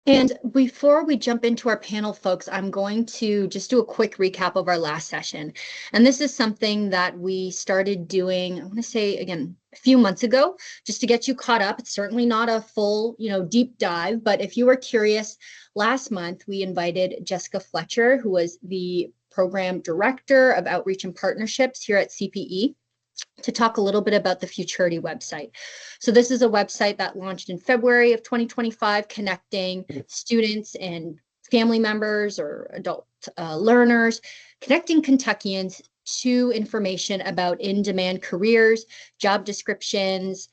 And before we jump into our panel, folks, I'm going to just do a quick recap of our last session. And this is something that we started doing, I want to say, again, a few months ago, just to get you caught up. It's certainly not a full, deep dive, but if you were curious, last month we invited Jessica Fletcher, who was the program director of outreach and partnerships here at CPE, to talk a little bit about the Futurity website. So this is a website that launched in February of 2025, connecting students and family members or adult learners, connecting Kentuckians to information about in-demand careers, job descriptions,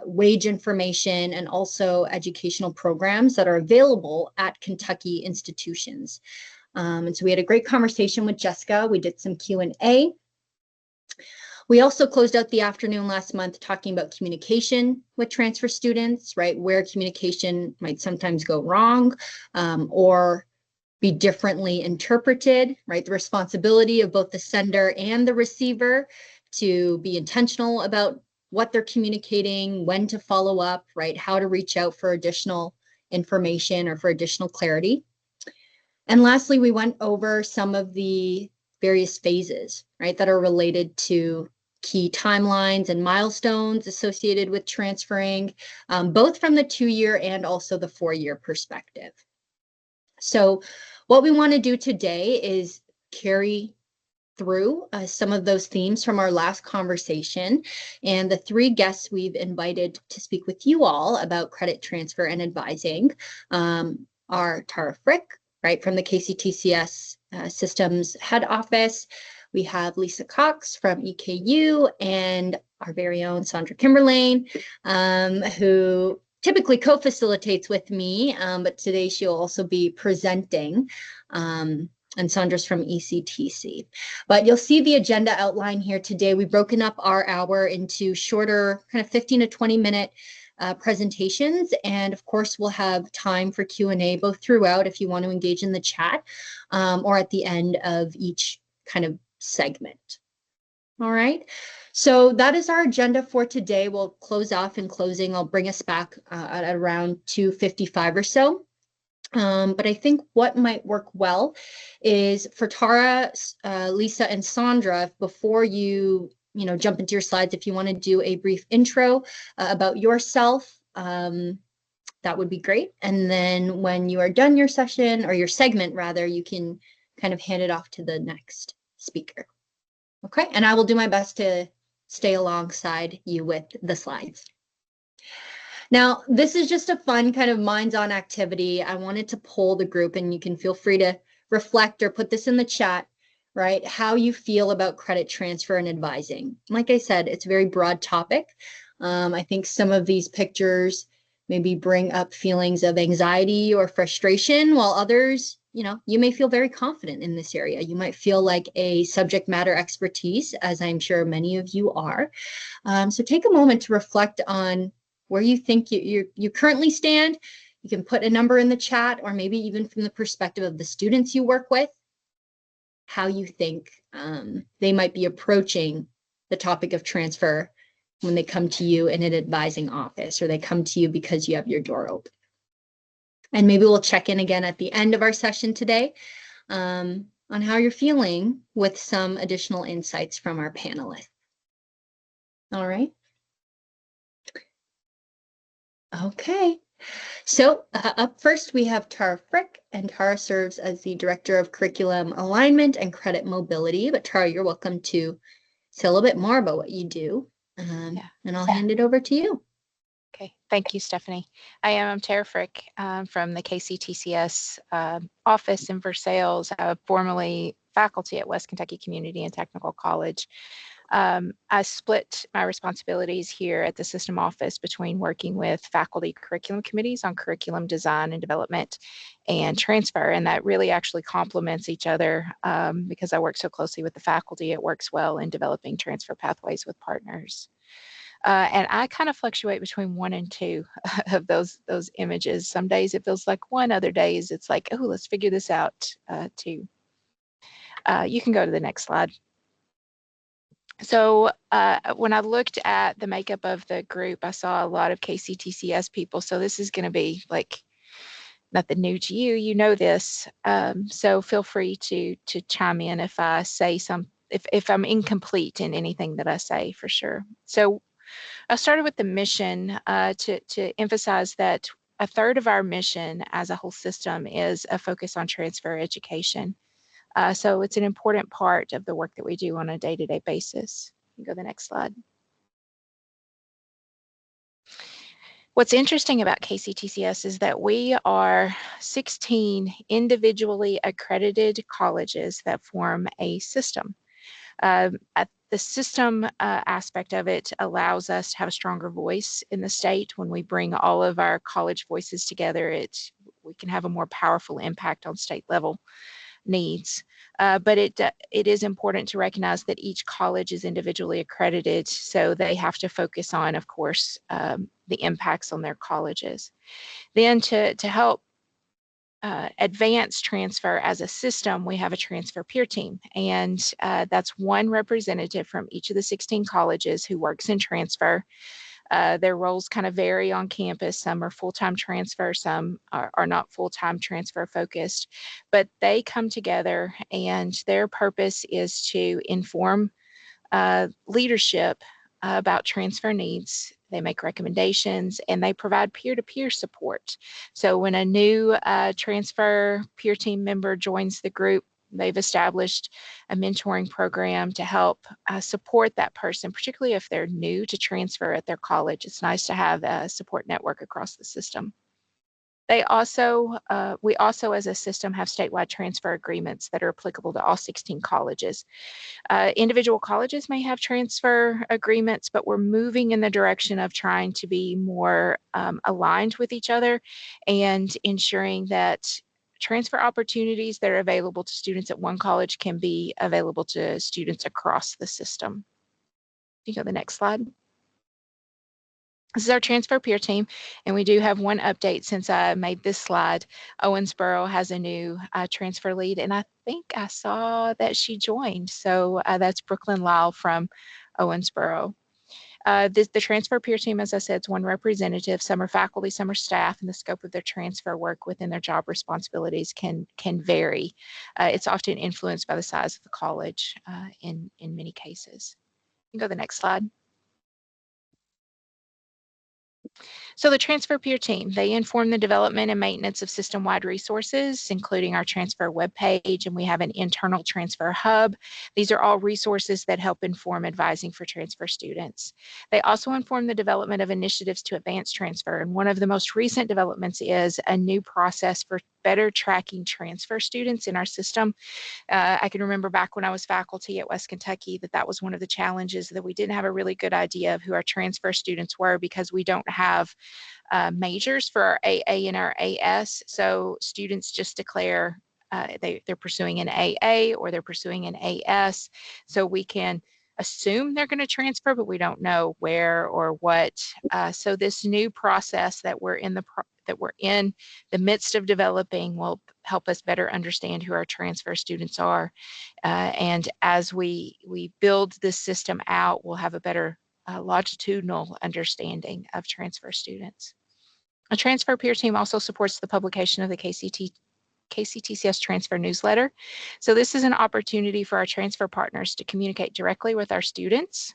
wage information, and also educational programs that are available at Kentucky institutions. And so we had a great conversation with Jessica. We did some Q&A. We also closed out the afternoon last month talking about communication with transfer students, right? Where communication might sometimes go wrong or be differently interpreted, right? The responsibility of both the sender and the receiver to be intentional about what they're communicating, when to follow up, right? How to reach out for additional information or for additional clarity. And lastly, we went over some of the various phases, right, that are related to key timelines and milestones associated with transferring, both from the 2-year and also the 4-year perspective. So what we want to do today is carry through some of those themes from our last conversation. And the 3 guests we've invited to speak with you all about credit transfer and advising are Tara Frick, right, from the KCTCS Systems Head Office. We have Lisa Cox from EKU and our very own Sandra Kimberlane, who typically co-facilitates with me, but today she'll also be presenting. And Sandra's from ECTC. But you'll see the agenda outline here today. We've broken up our hour into shorter, kind of 15 to 20 minute presentations. And of course, we'll have time for Q&A both throughout if you want to engage in the chat or at the end of each kind of segment. All right. So that is our agenda for today. We'll close off in closing. I'll bring us back at around 2:55 or so. But I think what might work well is for Tara, Lisa, and Sandra, before you jump into your slides, if you want to do a brief intro about yourself, that would be great. And then when you are done your session, or your segment rather, you can kind of hand it off to the next speaker. Okay, and I will do my best to stay alongside you with the slides. Now, this is just a fun kind of minds-on activity. I wanted to poll the group, and you can feel free to reflect or put this in the chat, right? How you feel about credit transfer and advising. Like I said, it's a very broad topic. I think some of these pictures maybe bring up feelings of anxiety or frustration, while others, you may feel very confident in this area. You might feel like a subject matter expertise, as I'm sure many of you are. So take a moment to reflect on where you think you currently stand. You can put a number in the chat, or maybe even from the perspective of the students you work with, how you think they might be approaching the topic of transfer when they come to you in an advising office, or they come to you because you have your door open. And maybe we'll check in again at the end of our session today on how you're feeling with some additional insights from our panelists. All right. Okay, so up first we have Tara Frick, and Tara serves as the Director of Curriculum Alignment and Credit Mobility. But Tara, you're welcome to say a little bit more about what you do, and I'll hand it over to you. Okay, thank you, Stephanie. I'm Tara Frick from the KCTCS office in Versailles, formerly faculty at West Kentucky Community and Technical College. I split my responsibilities here at the system office between working with faculty curriculum committees on curriculum design and development and transfer, and that really actually complements each other because I work so closely with the faculty. It works well in developing transfer pathways with partners. And I kind of fluctuate between 1 and 2 of those images. Some days it feels like 1, other days it's like, oh, let's figure this out too. You can go to the next slide. So when I looked at the makeup of the group, I saw a lot of KCTCS people. So this is going to be like nothing new to you. You know this, so feel free to chime in if I say if I'm incomplete in anything that I say, for sure. So I started with the mission to emphasize that a third of our mission as a whole system is a focus on transfer education. So it's an important part of the work that we do on a day-to-day basis. You can go to the next slide. What's interesting about KCTCS is that we are 16 individually accredited colleges that form a system. At the system aspect of it allows us to have a stronger voice in the state. When we bring all of our college voices together, we can have a more powerful impact on state level needs. But it is important to recognize that each college is individually accredited, so they have to focus on, of course, the impacts on their colleges. Then to help advance transfer as a system, we have a transfer peer team, and that's one representative from each of the 16 colleges who works in transfer. Their roles kind of vary on campus. Some are full-time transfer, some are not full-time transfer focused, but they come together and their purpose is to inform leadership about transfer needs. They make recommendations and they provide peer-to-peer support. So when a new transfer peer team member joins the group, they've established a mentoring program to help support that person, particularly if they're new to transfer at their college. It's nice to have a support network across the system. We also, as a system, have statewide transfer agreements that are applicable to all 16 colleges. Individual colleges may have transfer agreements, but we're moving in the direction of trying to be more aligned with each other and ensuring that transfer opportunities that are available to students at one college can be available to students across the system. You go to the next slide. This is our transfer peer team, and we do have one update since I made this slide. Owensboro has a new transfer lead, and I think I saw that she joined. So that's Brooklyn Lyle from Owensboro. The transfer peer team, as I said, is one representative. Some are faculty, some are staff, and the scope of their transfer work within their job responsibilities can vary. It's often influenced by the size of the college in many cases. You can go to the next slide. So the transfer peer team, they inform the development and maintenance of system-wide resources, including our transfer webpage, and we have an internal transfer hub. These are all resources that help inform advising for transfer students. They also inform the development of initiatives to advance transfer, and one of the most recent developments is a new process for better tracking transfer students in our system. I can remember back when I was faculty at West Kentucky that was one of the challenges, that we didn't have a really good idea of who our transfer students were because we don't have majors for our AA and our AS. So students just declare they're pursuing an AA or they're pursuing an AS. So we can assume they're going to transfer, but we don't know where or what. So this new process that we're in the midst of developing will help us better understand who our transfer students are. And as we build this system out, we'll have a better longitudinal understanding of transfer students. A transfer peer team also supports the publication of the KCTCS transfer newsletter. So this is an opportunity for our transfer partners to communicate directly with our students.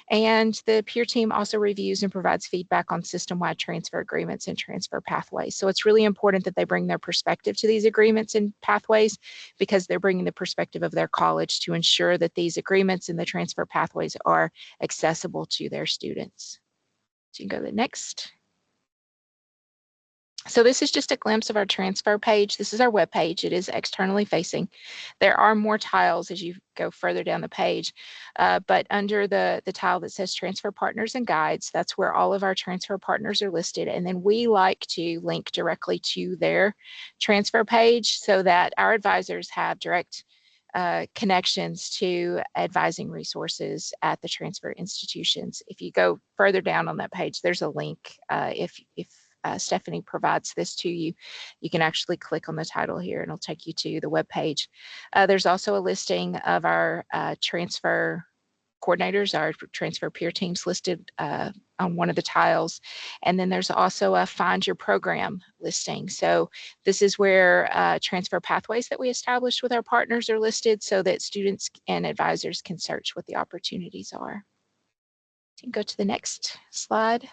And the peer team also reviews and provides feedback on system-wide transfer agreements and transfer pathways. So it's really important that they bring their perspective to these agreements and pathways, because they're bringing the perspective of their college to ensure that these agreements and the transfer pathways are accessible to their students. So you can go to the next. So this is just a glimpse of our transfer page. This is our web page. It is externally facing. There are more tiles as you go further down the page, but under the tile that says transfer partners and guides, that's where all of our transfer partners are listed. And then we like to link directly to their transfer page so that our advisors have direct connections to advising resources at the transfer institutions. If you go further down on that page, there's a link. If Stephanie provides this to you, you can actually click on the title here and it'll take you to the web page. There's also a listing of our transfer coordinators, our transfer peer teams listed on one of the tiles. And then there's also a Find Your Program listing. So this is where transfer pathways that we established with our partners are listed so that students and advisors can search what the opportunities are. You can go to the next slide.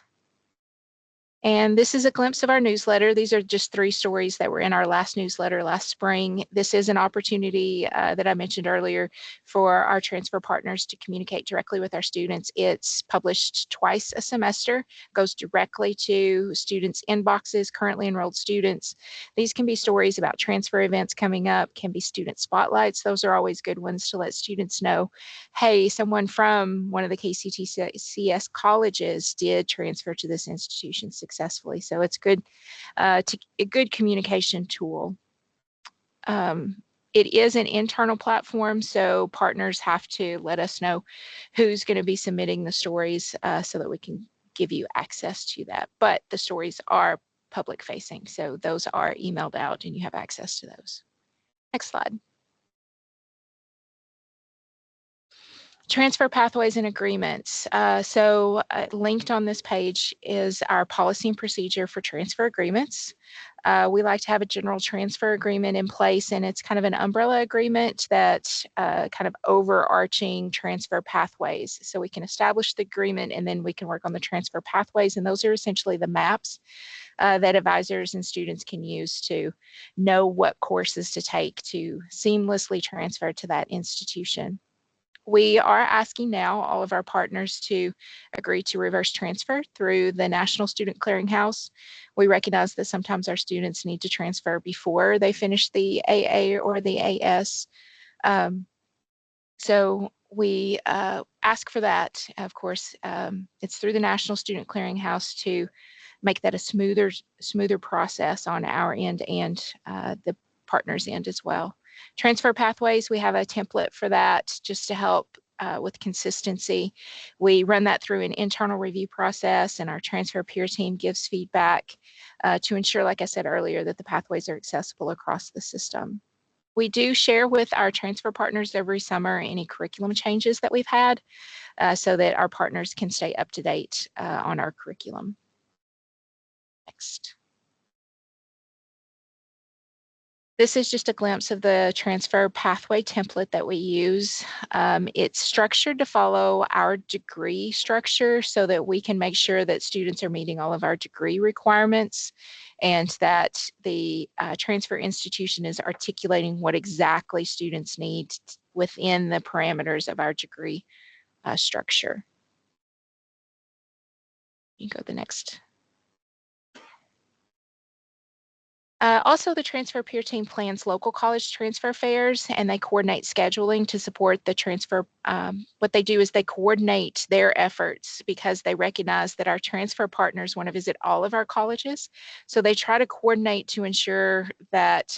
And this is a glimpse of our newsletter. These are just 3 stories that were in our last newsletter last spring. This is an opportunity that I mentioned earlier for our transfer partners to communicate directly with our students. It's published twice a semester, goes directly to students' inboxes, currently enrolled students. These can be stories about transfer events coming up, can be student spotlights. Those are always good ones to let students know, hey, someone from one of the KCTCS colleges did transfer to this institution successfully. So it's good, a good communication tool. It is an internal platform, so partners have to let us know who's going to be submitting the stories so that we can give you access to that. But the stories are public facing, so those are emailed out and you have access to those. Next slide. Transfer pathways and agreements. Linked on this page is our policy and procedure for transfer agreements. We like to have a general transfer agreement in place, and it's kind of an umbrella agreement that kind of overarching transfer pathways. So we can establish the agreement and then we can work on the transfer pathways, and those are essentially the maps that advisors and students can use to know what courses to take to seamlessly transfer to that institution. We are asking now all of our partners to agree to reverse transfer through the National Student Clearinghouse. We recognize that sometimes our students need to transfer before they finish the AA or the AS. So we ask for that. Of course, it's through the National Student Clearinghouse to make that a smoother process on our end and the partners' end as well. Transfer pathways, we have a template for that just to help with consistency. We run that through an internal review process, and our transfer peer team gives feedback to ensure, like I said earlier, that the pathways are accessible across the system. We do share with our transfer partners every summer any curriculum changes that we've had so that our partners can stay up to date on our curriculum. Next. This is just a glimpse of the transfer pathway template that we use. It's structured to follow our degree structure so that we can make sure that students are meeting all of our degree requirements and that the transfer institution is articulating what exactly students need within the parameters of our degree structure. You can go to the next. Also, the transfer peer team plans local college transfer fairs, and they coordinate scheduling to support the transfer. What they do is they coordinate their efforts because they recognize that our transfer partners want to visit all of our colleges. So they try to coordinate to ensure that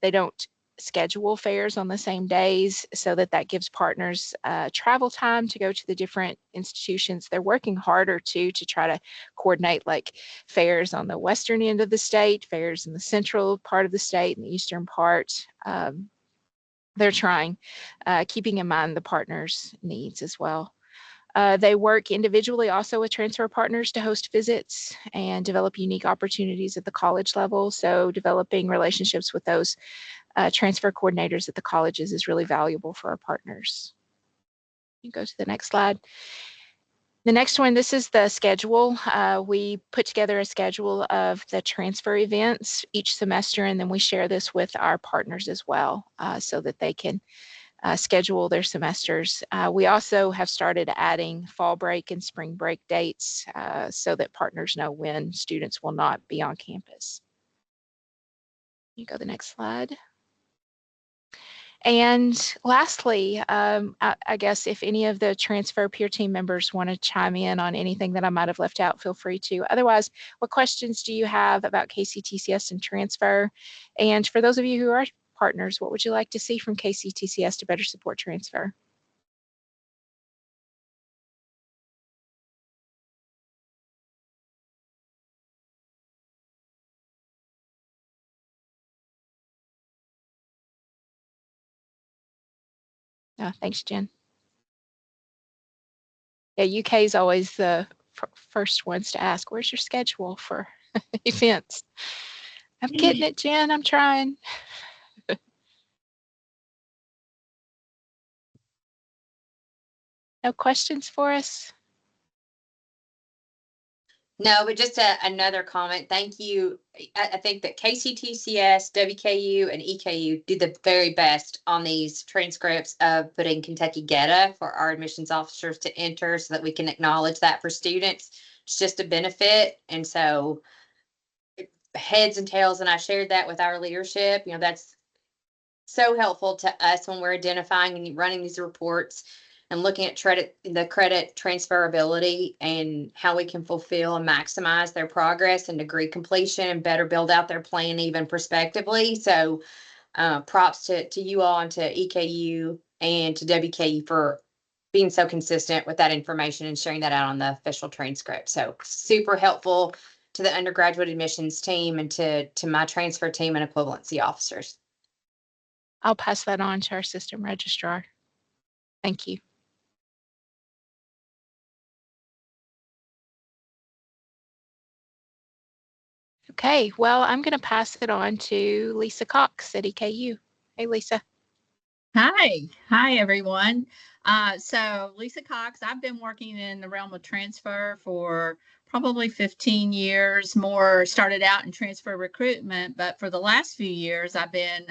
they don't schedule fairs on the same days so that that gives partners travel time to go to the different institutions. They're working harder to try to coordinate like fairs on the western end of the state, fairs in the central part of the state and the eastern part. They're trying, keeping in mind the partners' needs as well. They work individually also with transfer partners to host visits and develop unique opportunities at the college level. So developing relationships with those transfer coordinators at the colleges is really valuable for our partners. You can go to the next slide. The next one, this is the schedule. We put together a schedule of the transfer events each semester, and then we share this with our partners as well so that they can schedule their semesters. We also have started adding fall break and spring break dates so that partners know when students will not be on campus. You go to the next slide. And lastly, I guess if any of the transfer peer team members want to chime in on anything that I might have left out, feel free to. Otherwise, what questions do you have about KCTCS and transfer? And for those of you who are partners, what would you like to see from KCTCS to better support transfer? Thanks, Jen. Yeah, UK is always the first ones to ask, where's your schedule for events? I'm getting it, Jen. I'm trying. No questions for us? No, but just another comment. Thank you. I think that KCTCS, WKU, and EKU do the very best on these transcripts of putting Kentucky GETA for our admissions officers to enter so that we can acknowledge that for students. It's just a benefit. And so heads and tails, and I shared that with our leadership. That's so helpful to us when we're identifying and running these reports and looking at the credit transferability and how we can fulfill and maximize their progress and degree completion and better build out their plan even prospectively. So props to you all and to EKU and to WKU for being so consistent with that information and sharing that out on the official transcript. So super helpful to the undergraduate admissions team and to my transfer team and equivalency officers. I'll pass that on to our system registrar. Thank you. Okay, well, I'm going to pass it on to Lisa Cox at EKU. Hey, Lisa. Hi, everyone. So Lisa Cox, I've been working in the realm of transfer for probably 15 years, more started out in transfer recruitment, but for the last few years, I've been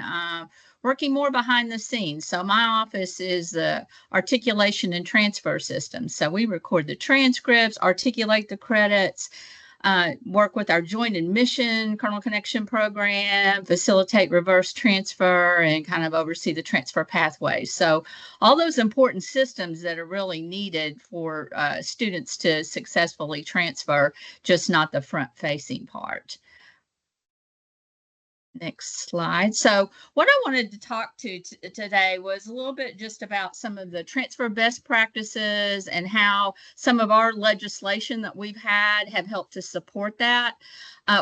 working more behind the scenes. So my office is the articulation and transfer system. So we record the transcripts, articulate the credits, work with our joint admission kernel connection program, facilitate reverse transfer, and kind of oversee the transfer pathways. So all those important systems that are really needed for students to successfully transfer, just not the front-facing part. Next slide. So what I wanted to talk to today was a little bit just about some of the transfer best practices and how some of our legislation that we've had have helped to support that.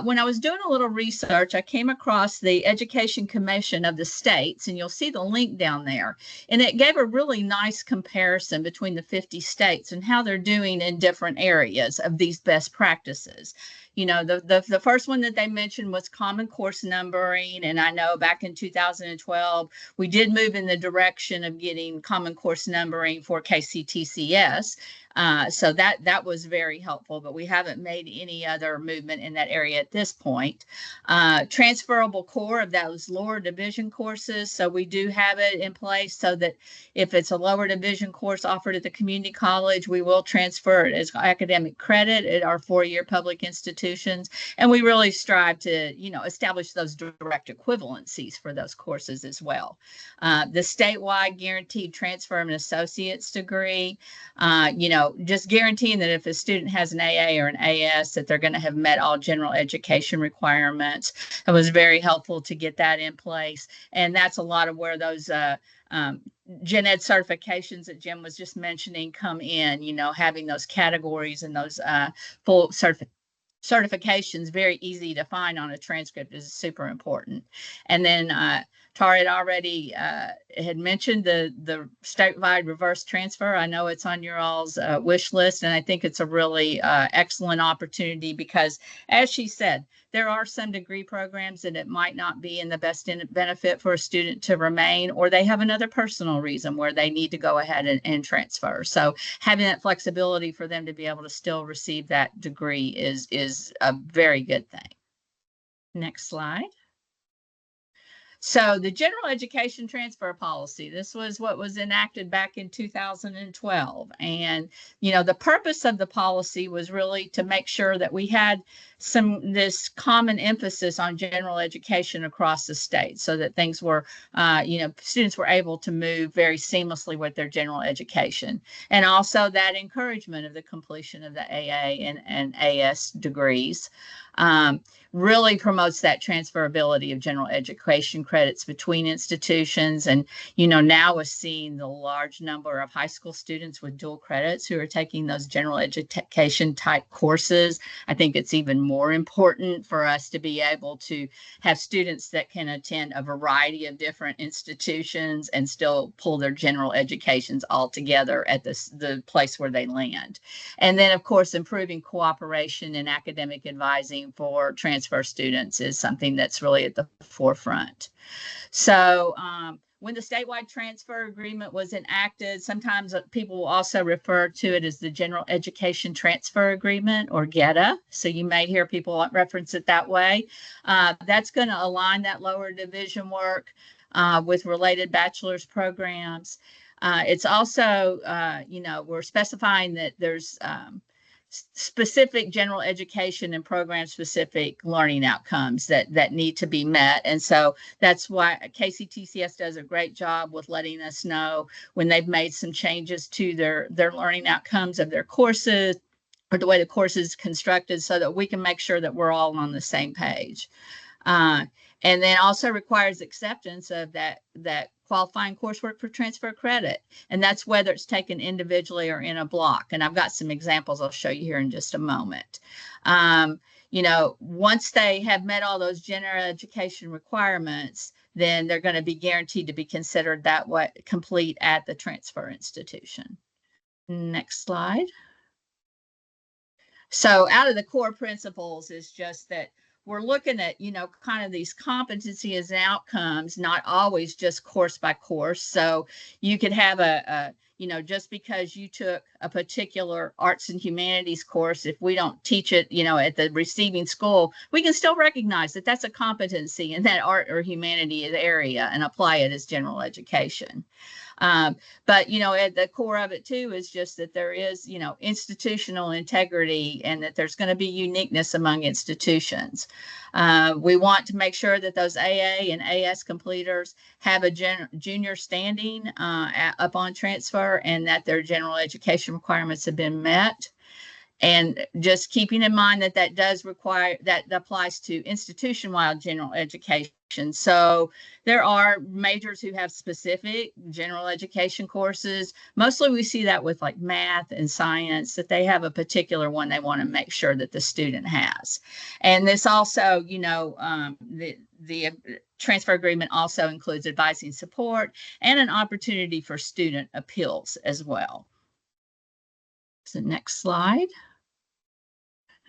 When I was doing a little research, I came across the Education Commission of the states, and you'll see the link down there. And it gave a really nice comparison between the 50 states and how they're doing in different areas of these best practices. The first one that they mentioned was common course numbering. And I know back in 2012, we did move in the direction of getting common course numbering for KCTCS. So that was very helpful, but we haven't made any other movement in that area at this point. Transferable core of those lower division courses. So we do have it in place so that if it's a lower division course offered at the community college, we will transfer it as academic credit at our four-year public institutions. And we really strive to, establish those direct equivalencies for those courses as well. The statewide guaranteed transfer of an associate's degree, just guaranteeing that if a student has an AA or an AS, that they're going to have met all general education requirements. It was very helpful to get that in place. And that's a lot of where those gen ed certifications that Jim was just mentioning come in, having those categories and those full certifications very easy to find on a transcript is super important. And then Tara had already had mentioned the statewide reverse transfer. I know it's on your all's wish list, and I think it's a really excellent opportunity because, as she said, there are some degree programs that it might not be in the best benefit for a student to remain, or they have another personal reason where they need to go ahead and transfer. So having that flexibility for them to be able to still receive that degree is a very good thing. Next slide. So the general education transfer policy, this was what was enacted back in 2012. And, the purpose of the policy was really to make sure that we had this common emphasis on general education across the state so that things were, students were able to move very seamlessly with their general education. And also that encouragement of the completion of the AA and AS degrees. really promotes that transferability of general education credits between institutions. And, now we're seeing the large number of high school students with dual credits who are taking those general education type courses. I think it's even more important for us to be able to have students that can attend a variety of different institutions and still pull their general educations all together at the place where they land. And then, of course, improving cooperation and academic advising for transfer students is something that's really at the forefront. So when the statewide transfer agreement was enacted, sometimes people will also refer to it as the General Education Transfer Agreement, or GETA. So you may hear people reference it that way. That's going to align that lower division work with related bachelor's programs. It's also, we're specifying that there's specific general education and program specific learning outcomes that need to be met. And so that's why KCTCS does a great job with letting us know when they've made some changes to their learning outcomes of their courses or the way the course is constructed, so that we can make sure that we're all on the same page. And then also requires acceptance of that qualifying coursework for transfer credit. And that's whether it's taken individually or in a block. And I've got some examples I'll show you here in just a moment. Once they have met all those general education requirements, then they're going to be guaranteed to be considered that way complete at the transfer institution. Next slide. So out of the core principles is just that we're looking at, kind of these competencies and outcomes, not always just course by course. So you could have just because you took a particular arts and humanities course, if we don't teach it, at the receiving school, we can still recognize that that's a competency in that art or humanities area and apply it as general education. But, at the core of it, too, is just that there is, institutional integrity and that there's going to be uniqueness among institutions. We want to make sure that those AA and AS completers have a junior standing upon transfer and that their general education requirements have been met. And just keeping in mind that does require, that applies to institution-wide general education. So there are majors who have specific general education courses. Mostly we see that with like math and science, that they have a particular one they want to make sure that the student has. And this also, the transfer agreement also includes advising support and an opportunity for student appeals as well. So next slide.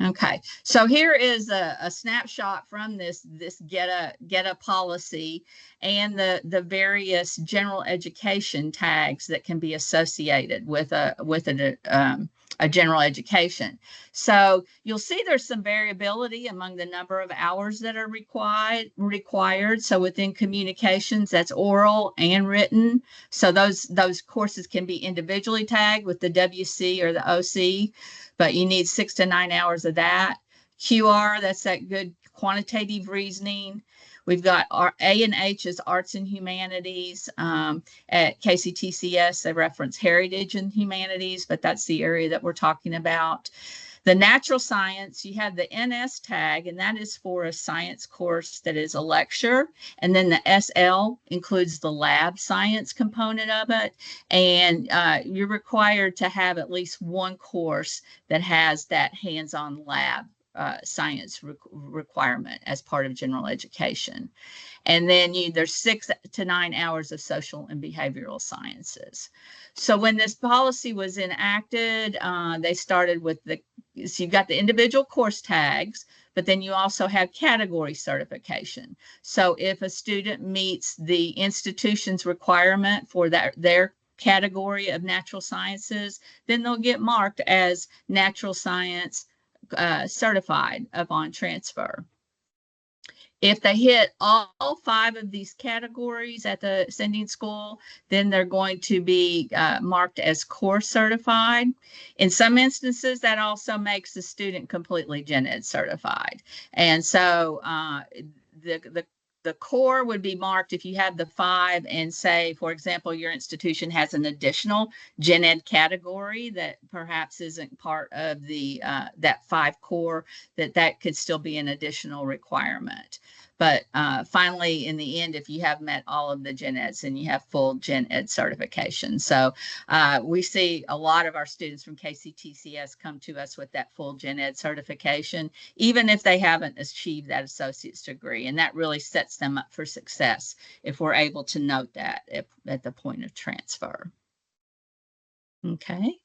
Okay, so here is a snapshot from this GETA policy and the various general education tags that can be associated with a general education. So you'll see there's some variability among the number of hours that are required. So within communications, that's oral and written. So those courses can be individually tagged with the WC or the OC, but you need 6 to 9 hours of that. QR, that's that good quantitative reasoning. We've got our A and H is arts and humanities. At KCTCS, they reference heritage and humanities, but that's the area that we're talking about. The natural science, you have the NS tag, and that is for a science course that is a lecture. And then the SL includes the lab science component of it. And you're required to have at least one course that has that hands-on lab science requirement as part of general education. And then there's 6 to 9 hours of social and behavioral sciences. So when this policy was enacted, they started with so you've got the individual course tags, but then you also have category certification. So if a student meets the institution's requirement for their category of natural sciences, then they'll get marked as natural science certified upon transfer. If they hit all 5 of these categories at the sending school, then they're going to be marked as course certified. In some instances, that also makes the student completely gen ed certified. And so the the core would be marked if you have the 5 and say, for example, your institution has an additional gen ed category that perhaps isn't part of the that 5 core, that could still be an additional requirement. But finally, in the end, if you have met all of the gen eds, then you have full gen ed certification. So we see a lot of our students from KCTCS come to us with that full gen ed certification, even if they haven't achieved that associate's degree. And that really sets them up for success if we're able to note that at the point of transfer. Okay.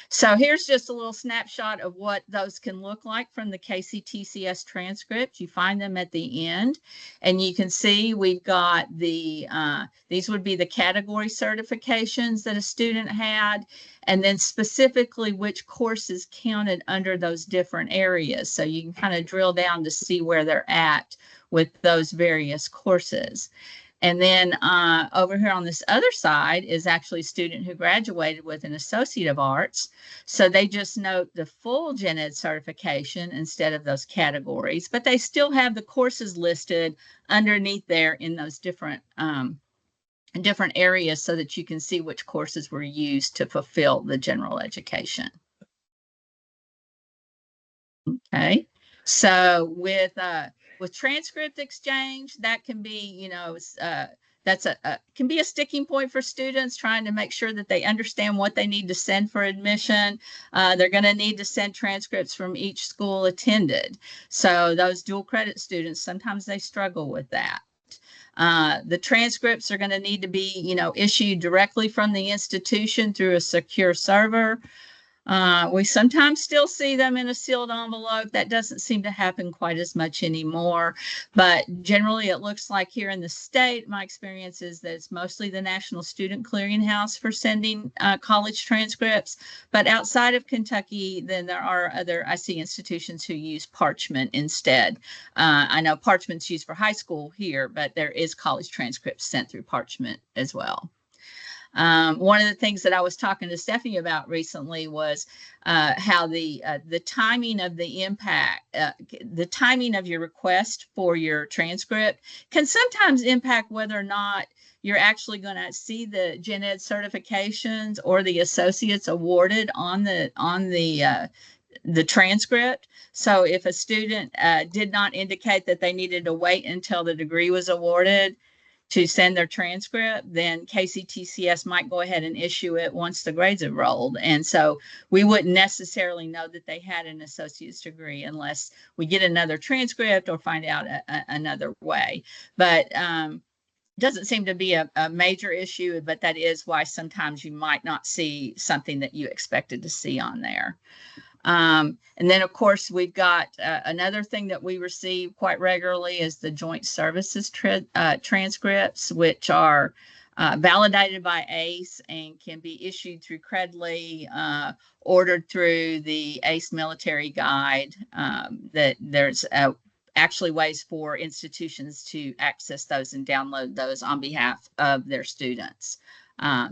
So here's just a little snapshot of what those can look like from the KCTCS transcript. You find them at the end, and you can see we've got the, these would be the category certifications that a student had, and then specifically which courses counted under those different areas. So you can kind of drill down to see where they're at with those various courses. And then over here on this other side is actually a student who graduated with an Associate of Arts. So they just note the full gen ed certification instead of those categories, but they still have the courses listed underneath there in those different areas so that you can see which courses were used to fulfill the general education. Okay, so with transcript exchange, that can be, you know, that's can be a sticking point for students trying to make sure that they understand what they need to send for admission. They're going to need to send transcripts from each school attended. So those dual credit students, sometimes they struggle with that. The transcripts are going to need to be, you know, issued directly from the institution through a secure server. We sometimes still see them in a sealed envelope. That doesn't seem to happen quite as much anymore, but generally it looks like here in the state, my experience is that it's mostly the National Student Clearinghouse for sending college transcripts. But outside of Kentucky, then there are other, I see institutions who use Parchment instead. I know Parchment's used for high school here, but there is college transcripts sent through Parchment as well. One of the things that I was talking to Stephanie about recently was how the timing of the impact, the timing of your request for your transcript can sometimes impact whether or not you're actually going to see the gen ed certifications or the associates awarded on the transcript. So if a student did not indicate that they needed to wait until the degree was awarded to send their transcript, then KCTCS might go ahead and issue it once the grades have rolled. And so we wouldn't necessarily know that they had an associate's degree unless we get another transcript or find out another way. But doesn't seem to be a major issue, but that is why sometimes you might not see something that you expected to see on there. And then, of course, we've got another thing that we receive quite regularly is the joint services transcripts, which are validated by ACE and can be issued through Credly, ordered through the ACE military guide. That there's actually ways for institutions to access those and download those on behalf of their students.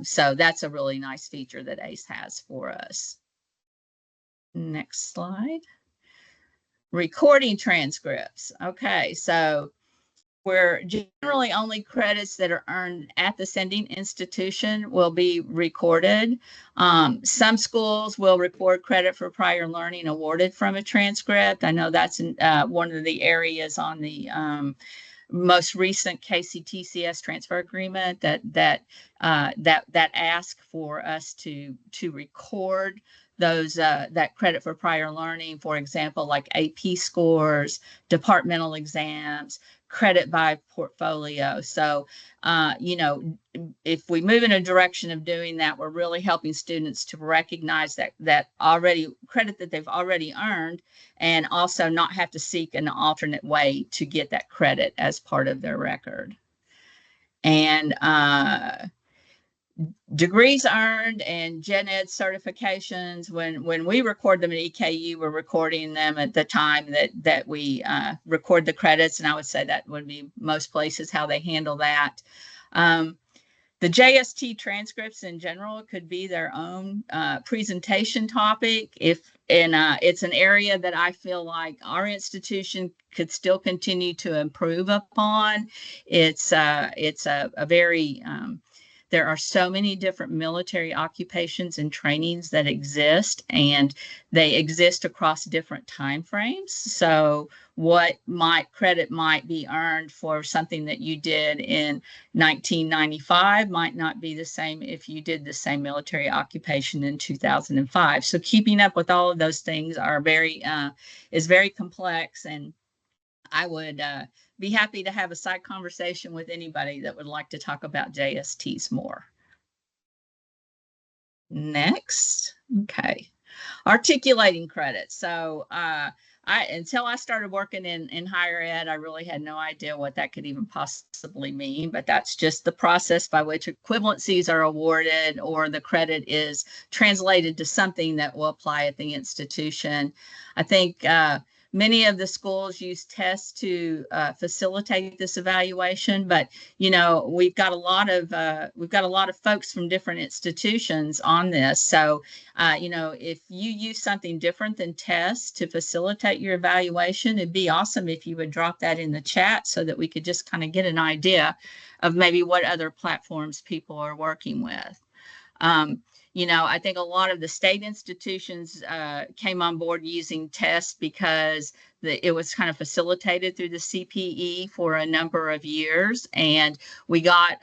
So that's a really nice feature that ACE has for us. Next slide. Recording transcripts. Okay, so where generally only credits that are earned at the sending institution will be recorded. Some schools will record credit for prior learning awarded from a transcript. I know that's one of the areas on the most recent KCTCS transfer agreement that ask for us to record those that credit for prior learning, for example, like AP scores, departmental exams, credit by portfolio. So, you know, if we move in a direction of doing that, we're really helping students to recognize that already credit that they've already earned, and also not have to seek an alternate way to get that credit as part of their record. And degrees earned and gen ed certifications, when we record them at EKU, we're recording them at the time that we record the credits, and I would say that would be most places how they handle that. the JST transcripts in general could be their own presentation topic. It's an area that I feel like our institution could still continue to improve upon. It's a very there are so many different military occupations and trainings that exist, and they exist across different time frames. So what credit might be earned for something that you did in 1995 might not be the same if you did the same military occupation in 2005. So keeping up with all of those things is very complex, and I would be happy to have a side conversation with anybody that would like to talk about JSTs more. Next, okay. Articulating credits. So until I started working in higher ed, I really had no idea what that could even possibly mean, but that's just the process by which equivalencies are awarded or the credit is translated to something that will apply at the institution. I think many of the schools use tests to facilitate this evaluation, but we've got a lot of folks from different institutions on this. So if you use something different than tests to facilitate your evaluation, it'd be awesome if you would drop that in the chat so that we could just kind of get an idea of maybe what other platforms people are working with. I think a lot of the state institutions came on board using tests because it was kind of facilitated through the CPE for a number of years, and we got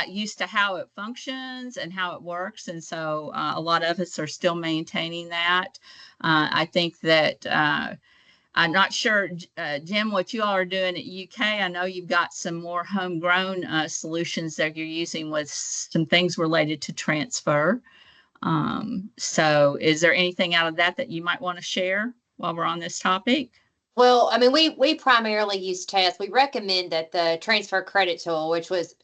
used to how it functions and how it works, and so a lot of us are still maintaining that. I think that I'm not sure, Jim, what you all are doing at UK. I know you've got some more homegrown solutions that you're using with some things related to transfer. So is there anything out of that you might want to share while we're on this topic? Well, I mean, we primarily use tests. We recommend that the transfer credit tool, which was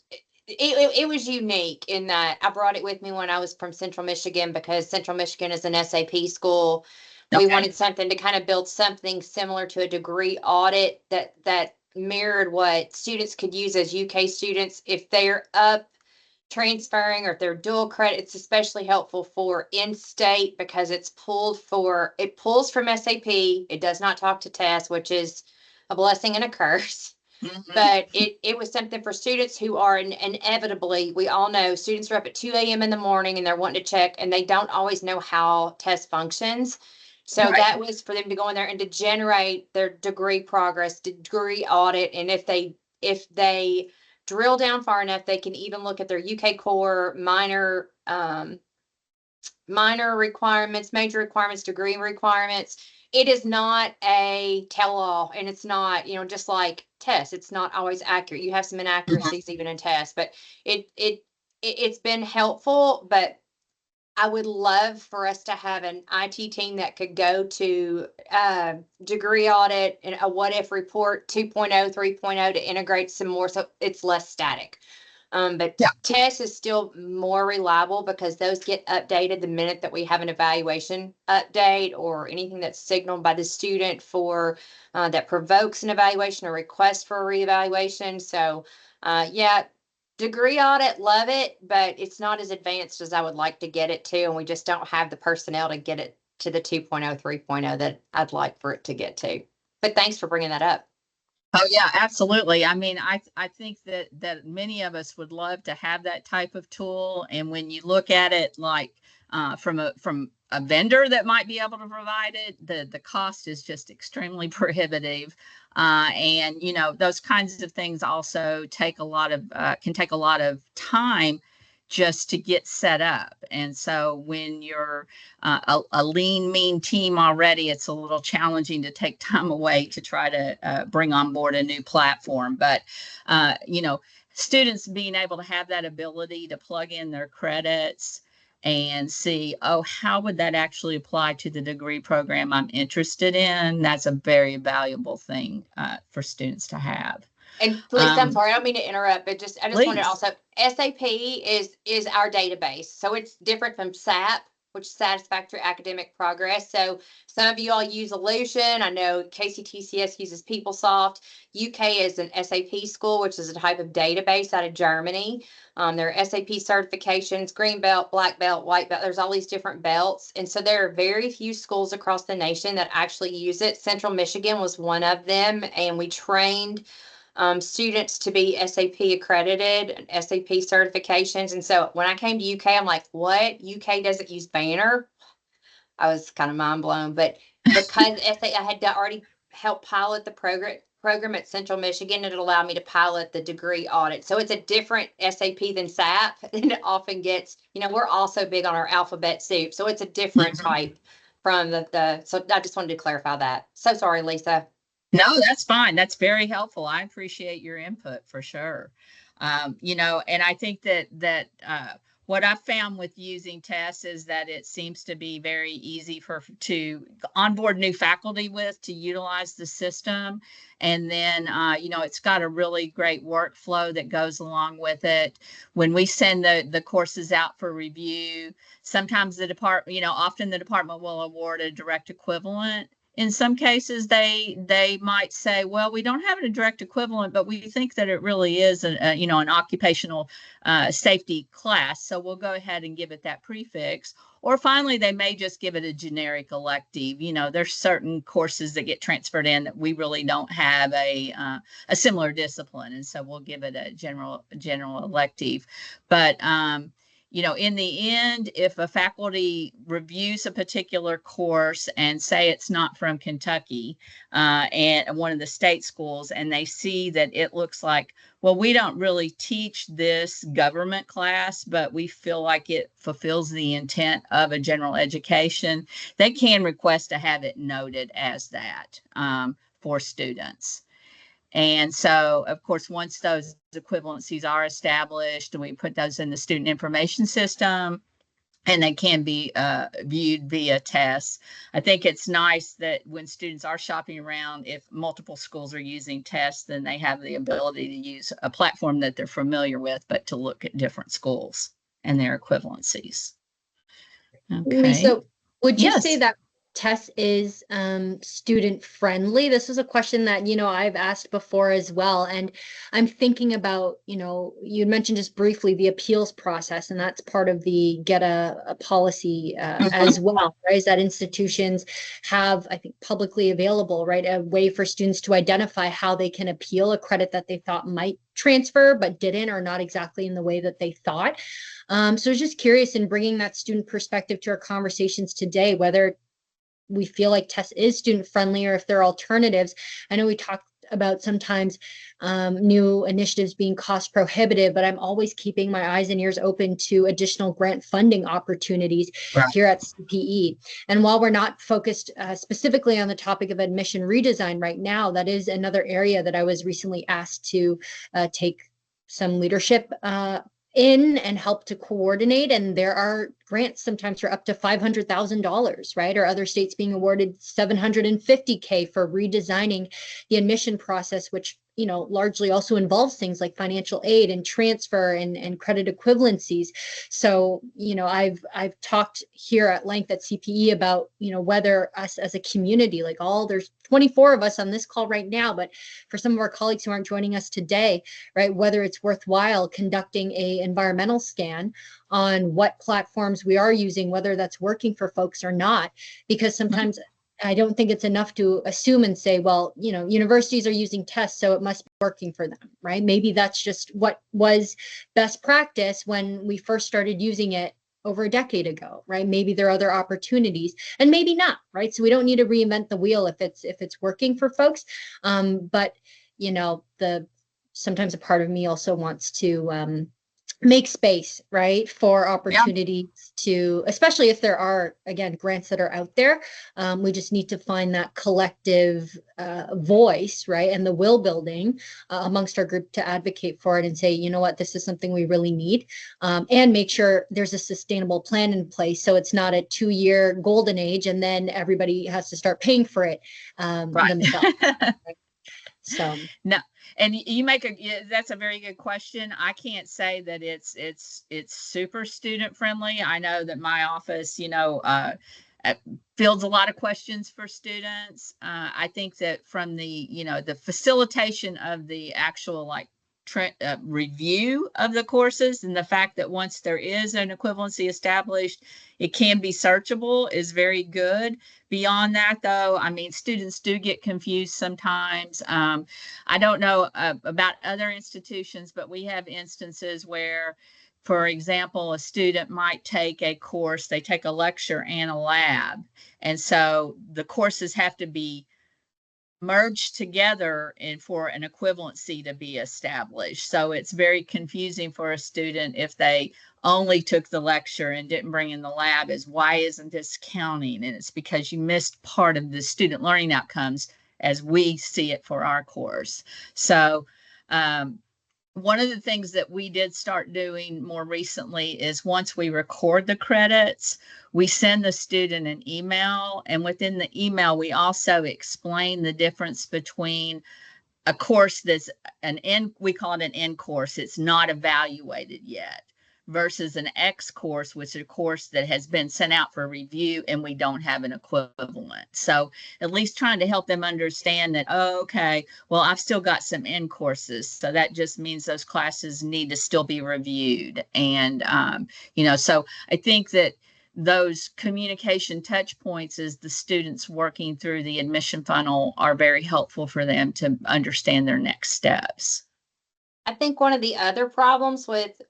it was unique in that I brought it with me when I was from Central Michigan, because Central Michigan is an SAP school. We wanted something to kind of build something similar to a degree audit that mirrored what students could use as UK students if they're up transferring or if they're dual credit. It's especially helpful for in-state because it pulls from SAP. It does not talk to TESS, which is a blessing and a curse. Mm-hmm. But it was something for students who are inevitably, we all know students are up at 2 a.m. in the morning and they're wanting to check, and they don't always know how TESS functions. So right. That was for them to go in there and to generate their degree progress, degree audit. And if they drill down far enough, they can even look at their UK core minor requirements, major requirements, degree requirements. It is not a tell-all, and it's not, just like tests. It's not always accurate. You have some inaccuracies even in tests, but it's been helpful. But I would love for us to have an IT team that could go to degree audit and a what if report 2.0, 3.0 to integrate some more so it's less static. But yeah. TESS is still more reliable because those get updated the minute that we have an evaluation update or anything that's signaled by the student for that provokes an evaluation or request for a reevaluation. So yeah. Degree audit, love it, but it's not as advanced as I would like to get it to, and we just don't have the personnel to get it to the 2.0, 3.0 that I'd like for it to get to. But thanks for bringing that up. Oh yeah, absolutely. I mean, I think that many of us would love to have that type of tool, and when you look at it like from a vendor that might be able to provide it, the cost is just extremely prohibitive. And those kinds of things also can take a lot of time just to get set up. And so when you're a lean, mean team already, it's a little challenging to take time away to try to bring on board a new platform. But students being able to have that ability to plug in their credits and see, how would that actually apply to the degree program I'm interested in? That's a very valuable thing for students to have. And please, I'm sorry, I don't mean to interrupt, but I just wanted to also, SAP is our database. So it's different from SAP, which is satisfactory academic progress. So some of you all use Ellucian. I know KCTCS uses PeopleSoft. UK is an SAP school, which is a type of database out of Germany. There are SAP certifications, green belt, black belt, white belt. There's all these different belts. And so there are very few schools across the nation that actually use it. Central Michigan was one of them. And we trained students to be SAP accredited, SAP certifications. And so when I came to UK, I'm like, what? UK doesn't use Banner? I was kind of mind blown. But because I had already helped pilot the program at Central Michigan, it allowed me to pilot the degree audit. So it's a different SAP than SAP. And it often gets, we're also big on our alphabet soup. So it's a different type from so I just wanted to clarify that. So sorry, Lisa. No, that's fine. That's very helpful. I appreciate your input for sure. And I think that what I've found with using TESS is that it seems to be very easy to onboard new faculty to utilize the system. And then, it's got a really great workflow that goes along with it. When we send the courses out for review, sometimes the department, often the department will award a direct equivalent. In some cases, they might say, well, we don't have a direct equivalent, but we think that it really is an occupational safety class. So we'll go ahead and give it that prefix. Or finally, they may just give it a generic elective. There's certain courses that get transferred in that we really don't have a similar discipline. And so we'll give it a general elective. But in the end, if a faculty reviews a particular course and say it's not from Kentucky and one of the state schools, and they see that it looks like, well, we don't really teach this government class, but we feel like it fulfills the intent of a general education, they can request to have it noted as that for students. And so, of course, once those equivalencies are established, we put those in the student information system, and they can be viewed via TESS. I think it's nice that when students are shopping around, if multiple schools are using TESS, then they have the ability to use a platform that they're familiar with, but to look at different schools and their equivalencies. Okay. Lisa, would you Yes. say that TESS is student friendly? This was a question that, I've asked before as well. And I'm thinking about, you mentioned just briefly the appeals process, and that's part of the get a policy as well, right? Is that institutions have, I think, publicly available, right, a way for students to identify how they can appeal a credit that they thought might transfer but didn't, or not exactly in the way that they thought. So I was just curious in bringing that student perspective to our conversations today, whether we feel like TESS is student friendly or if there are alternatives. I know we talked about sometimes new initiatives being cost prohibitive, but I'm always keeping my eyes and ears open to additional grant funding opportunities here at CPE. And while we're not focused specifically on the topic of admission redesign right now, that is another area that I was recently asked to take some leadership in and help to coordinate. And there are grants sometimes for up to $500,000, right? Or other states being awarded $750K for redesigning the admission process, which largely also involves things like financial aid and transfer and credit equivalencies. So, I've talked here at length at CPE about, whether us as a community, there's 24 of us on this call right now, but for some of our colleagues who aren't joining us today, right, whether it's worthwhile conducting a environmental scan on what platforms we are using, whether that's working for folks or not, because sometimes I don't think it's enough to assume and say, well, universities are using TESS, so it must be working for them, right? Maybe that's just what was best practice when we first started using it over a decade ago, right? Maybe there are other opportunities, and maybe not, right? So we don't need to reinvent the wheel if it's working for folks. But sometimes a part of me also wants to make space, right, for opportunities to, especially if there are, again, grants that are out there. We just need to find that collective voice, right, and the will building amongst our group to advocate for it and say, you know what, this is something we really need, and make sure there's a sustainable plan in place so it's not a 2-year golden age and then everybody has to start paying for it themselves. Right? So no, And you make that's a very good question. I can't say that it's super student friendly. I know that my office, fields a lot of questions for students. I think that from the, the facilitation of the actual review of the courses, and the fact that once there is an equivalency established, it can be searchable, is very good. Beyond that, though, I mean, students do get confused sometimes. I don't know about other institutions, but we have instances where, for example, a student might take a course, they take a lecture and a lab, and so the courses have to be merged together and for an equivalency to be established. So it's very confusing for a student if they only took the lecture and didn't bring in the lab, is why isn't this counting? And it's because you missed part of the student learning outcomes as we see it for our course. So one of the things that we did start doing more recently is once we record the credits, we send the student an email, and within the email, we also explain the difference between a course that's we call it an N course, it's not evaluated yet, versus an X course, which is a course that has been sent out for review and we don't have an equivalent. So at least trying to help them understand that, oh, okay, well, I've still got some N courses. So that just means those classes need to still be reviewed. And, so I think that those communication touch points as the students working through the admission funnel are very helpful for them to understand their next steps. I think one of the other problems with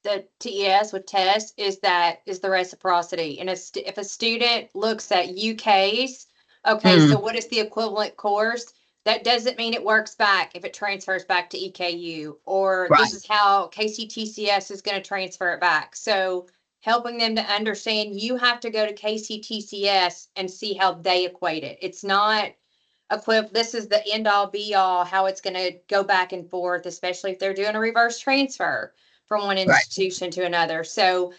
the TES with tests is the reciprocity. And if a student looks at UK's, okay, so what is the equivalent course? That doesn't mean it works back if it transfers back to EKU, or this is how KCTCS is going to transfer it back. So helping them to understand, you have to go to KCTCS and see how they equate it. It's not this is the end all be all, how it's going to go back and forth, especially if they're doing a reverse transfer from one institution to another. So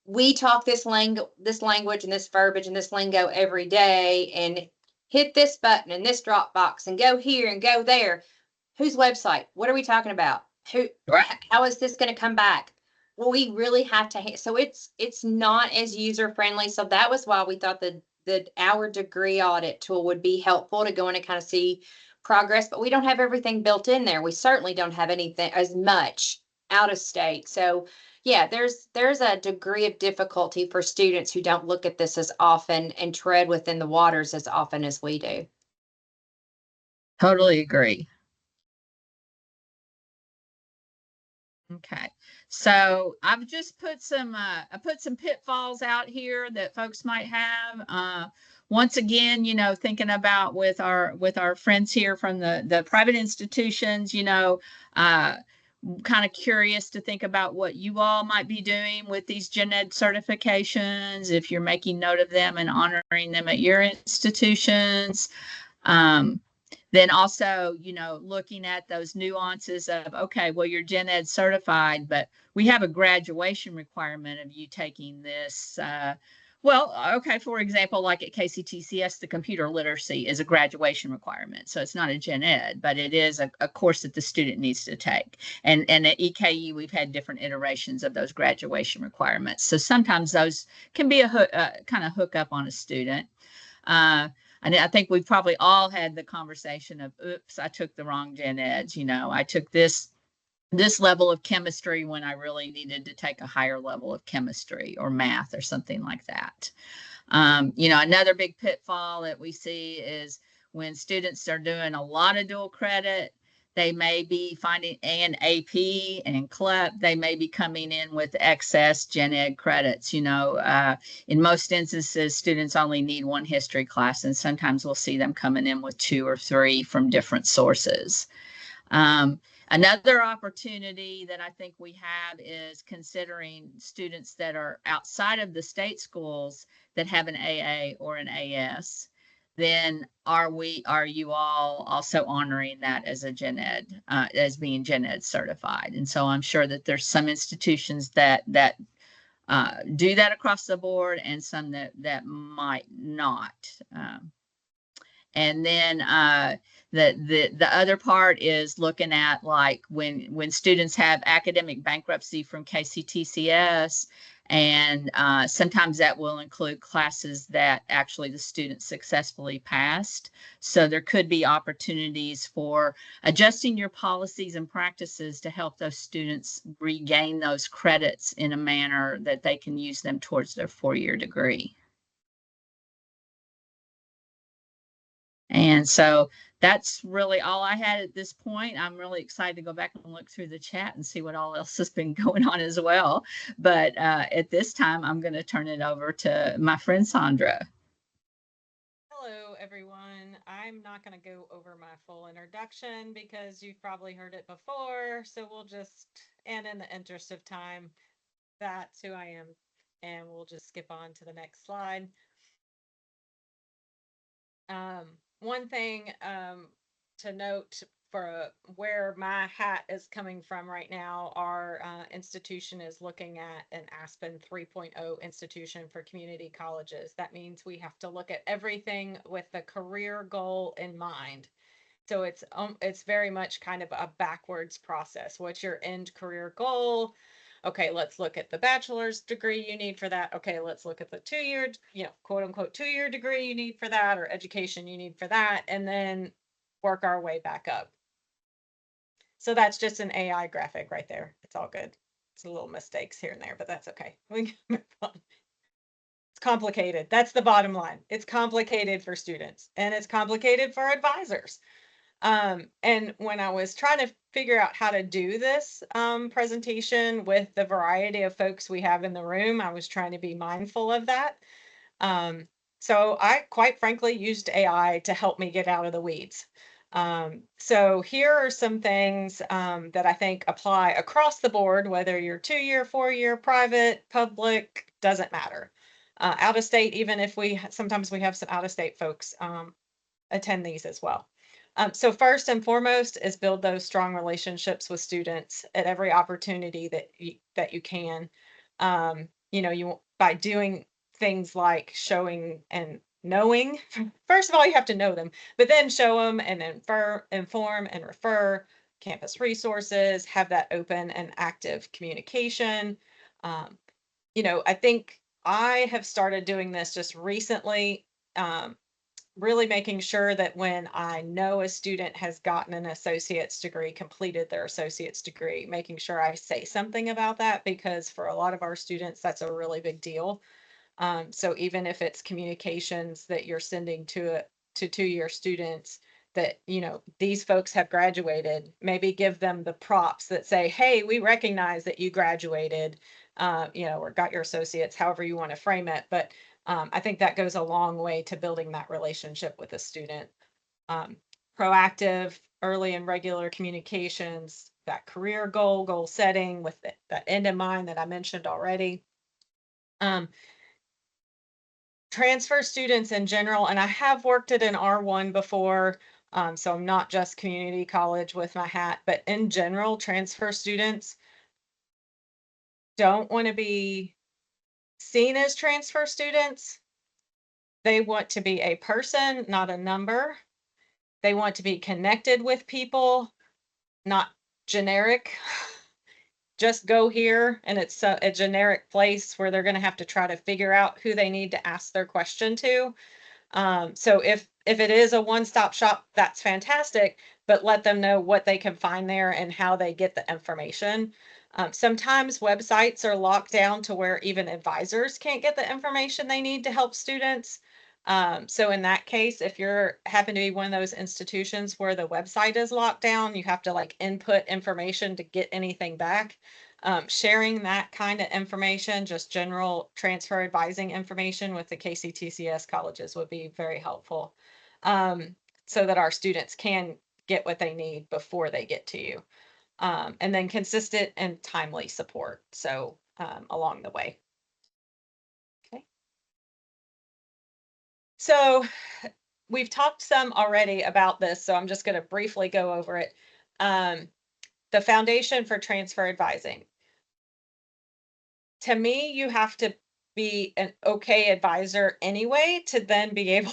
we talk this language and this verbiage and this lingo every day, and hit this button and this drop box and go here and go there. Whose website? What are we talking about? How is this going to come back? Well, we really have to. So it's not as user friendly. So that was why we thought that our degree audit tool would be helpful to go in and kind of see progress. But we don't have everything built in there. We certainly don't have anything as much out of state. So yeah, there's a degree of difficulty for students who don't look at this as often and tread within the waters as often as we do. Totally agree. Okay, so I've just put some pitfalls out here that folks might have. Once again, thinking about with our friends here from the private institutions, kind of curious to think about what you all might be doing with these Gen Ed certifications, if you're making note of them and honoring them at your institutions. Then also, looking at those nuances of, okay, well, you're Gen Ed certified, but we have a graduation requirement of you taking this. Okay, for example, like at KCTCS, the computer literacy is a graduation requirement. So it's not a Gen Ed, but it is a course that the student needs to take. And at EKU, we've had different iterations of those graduation requirements. So sometimes those can be kind of hook up on a student. And I think we've probably all had the conversation of, oops, I took the wrong Gen Eds. I took this level of chemistry when I really needed to take a higher level of chemistry or math or something like that. Another big pitfall that we see is when students are doing a lot of dual credit, they may be finding an AP and CLEP, they may be coming in with excess Gen Ed credits. In most instances, students only need one history class, and sometimes we'll see them coming in with 2 or 3 from different sources. Another opportunity that I think we have is considering students that are outside of the state schools that have an AA or an AS. Then are you all also honoring that as a Gen Ed, as being Gen Ed certified? And so I'm sure that there's some institutions that do that across the board, and some that might not. And then The other part is looking at like when students have academic bankruptcy from KCTCS, and sometimes that will include classes that actually the student successfully passed. So there could be opportunities for adjusting your policies and practices to help those students regain those credits in a manner that they can use them towards their 4-year degree. And so that's really all I had at this point. I'm really excited to go back and look through the chat and see what all else has been going on as well. But at this time, I'm going to turn it over to my friend Sandra. Hello, everyone. I'm not going to go over my full introduction because you've probably heard it before. So we'll just, and in the interest of time, that's who I am. And we'll just skip on to the next slide. One thing to note for where my hat is coming from right now, our institution is looking at an Aspen 3.0 institution for community colleges. That means we have to look at everything with the career goal in mind. So it's very much kind of a backwards process. What's your end career goal? Okay, let's look at the bachelor's degree you need for that. Okay, let's look at the 2-year, quote unquote 2-year degree you need for that, or education you need for that, and then work our way back up. So that's just an AI graphic right there. It's all good. It's a little mistakes here and there, but that's okay. We can move on. It's complicated. That's the bottom line. It's complicated for students and it's complicated for advisors. And when I was trying to figure out how to do this presentation with the variety of folks we have in the room, I was trying to be mindful of that. So I quite frankly used AI to help me get out of the weeds. So here are some things that I think apply across the board, whether you're 2-year, 4-year, private, public, doesn't matter. Out of state, even if sometimes we have some out of state folks attend these as well. So first and foremost is build those strong relationships with students at every opportunity that you can. By doing things like showing and knowing. First of all, you have to know them, but then show them and inform and refer campus resources, have that open and active communication. I think I have started doing this just recently. Really making sure that when I know a student has gotten an associate's degree, completed their associate's degree, making sure I say something about that, because for a lot of our students, that's a really big deal. So even if it's communications that you're sending to 2-year students that, these folks have graduated, maybe give them the props that say, hey, we recognize that you graduated, or got your associates, however you want to frame it. But I think that goes a long way to building that relationship with a student. Proactive, early and regular communications, that career goal setting with that end in mind that I mentioned already. Transfer students in general, and I have worked at an R1 before, so I'm not just community college with my hat, but in general, transfer students don't want to be seen as transfer students. They want to be a person, not a number. They want to be connected with people, not generic. Just go here, and it's a generic place where they're going to have to try to figure out who they need to ask their question to. So if it is a one-stop shop, that's fantastic, but let them know what they can find there and how they get the information. Sometimes websites are locked down to where even advisors can't get the information they need to help students. So in that case, if you're happen to be one of those institutions where the website is locked down, you have to like input information to get anything back. Sharing that kind of information, just general transfer advising information with the KCTCS colleges would be very helpful, so that our students can get what they need before they get to you. And then consistent and timely support. So along the way. Okay. So we've talked some already about this, so I'm just going to briefly go over it. The foundation for transfer advising. To me, you have to be an okay advisor anyway to then be able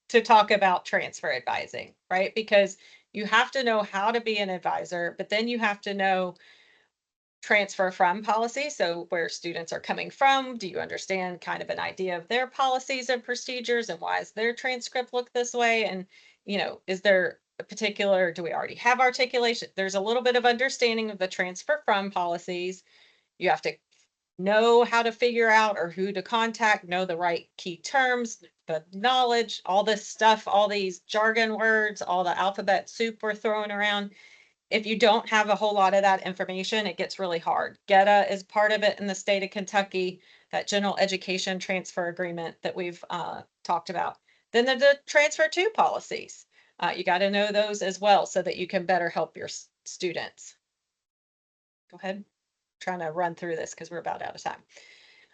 to talk about transfer advising, right? Because you have to know how to be an advisor, but then you have to know transfer from policy. So where students are coming from, do you understand kind of an idea of their policies and procedures and why does their transcript look this way? And, is there a particular, do we already have articulation? There's a little bit of understanding of the transfer from policies. You have to know how to figure out or who to contact, know the right key terms, the knowledge, all this stuff, all these jargon words, all the alphabet soup we're throwing around. If you don't have a whole lot of that information, it gets really hard. GETA is part of it in the state of Kentucky, that general education transfer agreement that we've talked about. Then the transfer to policies. You got to know those as well so that you can better help your students. Go ahead. Trying to run through this because we're about out of time.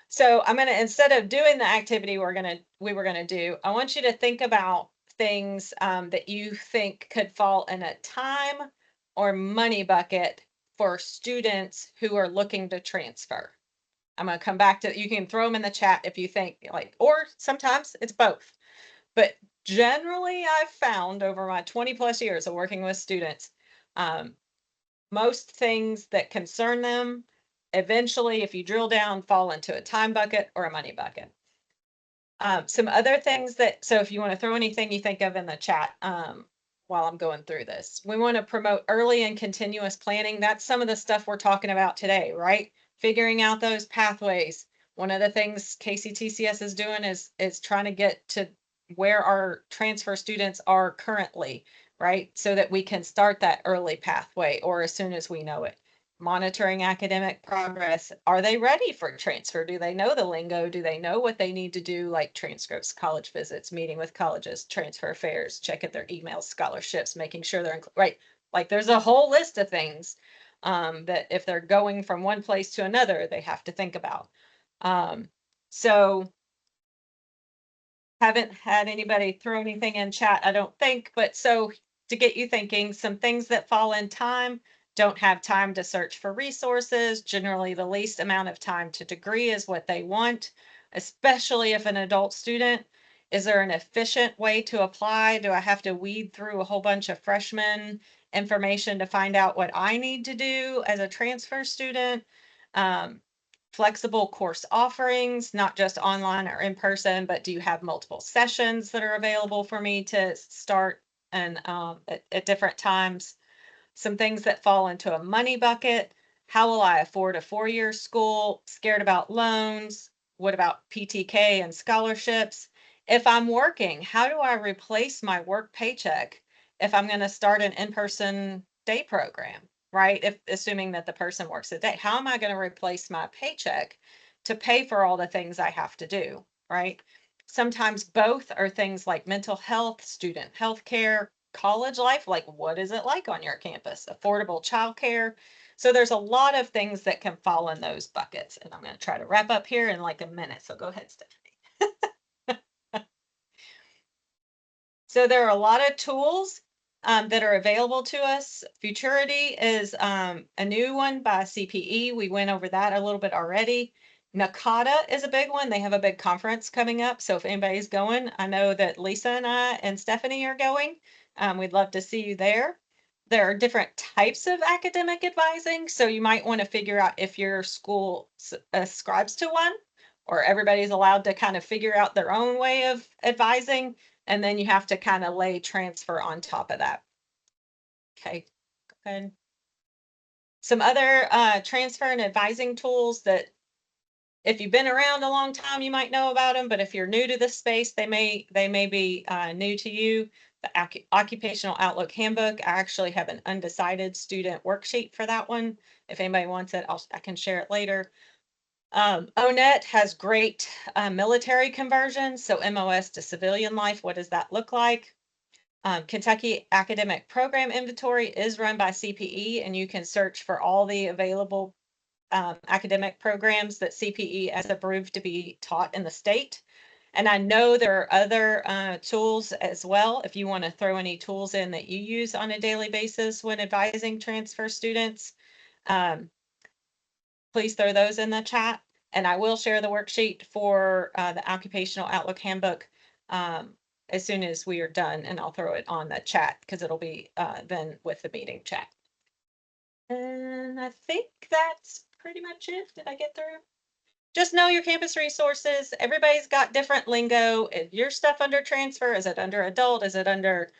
So I'm going to, instead of doing the activity we were going to do, I want you to think about things that you think could fall in a time or money bucket for students who are looking to transfer. I'm going to come back to, you can throw them in the chat if you think like, or sometimes it's both. But generally I've found over my 20 plus years of working with students, most things that concern them eventually, if you drill down, fall into a time bucket or a money bucket. Some other things so if you want to throw anything you think of in the chat while I'm going through this, we want to promote early and continuous planning. That's some of the stuff we're talking about today, right? Figuring out those pathways. One of the things KCTCS is doing is trying to get to where our transfer students are currently, right? So that we can start that early pathway or as soon as we know it. Monitoring academic progress. Are they ready for transfer? Do they know the lingo? Do they know what they need to do, like transcripts, college visits, meeting with colleges, transfer affairs, checking their emails, scholarships, making sure they're right? Like there's a whole list of things that if they're going from one place to another, they have to think about. So haven't had anybody throw anything in chat, I don't think, but so to get you thinking, some things that fall in time, don't have time to search for resources. Generally, the least amount of time to degree is what they want, especially if an adult student. Is there an efficient way to apply? Do I have to weed through a whole bunch of freshman information to find out what I need to do as a transfer student? Flexible course offerings, not just online or in person, but do you have multiple sessions that are available for me to start and at different times? Some things that fall into a money bucket. How will I afford a 4-year school? Scared about loans? What about PTK and scholarships? If I'm working, how do I replace my work paycheck if I'm going to start an in-person day program, right? If assuming that the person works a day, how am I going to replace my paycheck to pay for all the things I have to do, right? Sometimes both are things like mental health, student health care, college life, like what is it like on your campus, affordable childcare. So there's a lot of things that can fall in those buckets. And I'm going to try to wrap up here in like a minute. So go ahead, Stephanie. So there are a lot of tools that are available to us. Futurity is a new one by CPE. We went over that a little bit already. NACADA is a big one. They have a big conference coming up. So if anybody's going, I know that Lisa and I and Stephanie are going. We'd love to see you there. There are different types of academic advising. So you might want to figure out if your school ascribes to one, or everybody's allowed to kind of figure out their own way of advising. And then you have to kind of lay transfer on top of that. Okay, go ahead. Some other transfer and advising tools that if you've been around a long time, you might know about them, but if you're new to this space, they may be new to you. The Occupational Outlook Handbook, I actually have an undecided student worksheet for that one. If anybody wants it, I can share it later. ONET has great military conversions. So MOS to civilian life, what does that look like? Kentucky Academic Program Inventory is run by CPE, and you can search for all the available academic programs that CPE has approved to be taught in the state. And I know there are other tools as well. If you want to throw any tools in that you use on a daily basis when advising transfer students, please throw those in the chat. And I will share the worksheet for the Occupational Outlook Handbook as soon as we are done, and I'll throw it on the chat because it'll be then with the meeting chat. And I think that's pretty much it. Did I get through? Just know your campus resources. Everybody's got different lingo. Is your stuff under transfer? Is it under adult? Is it under,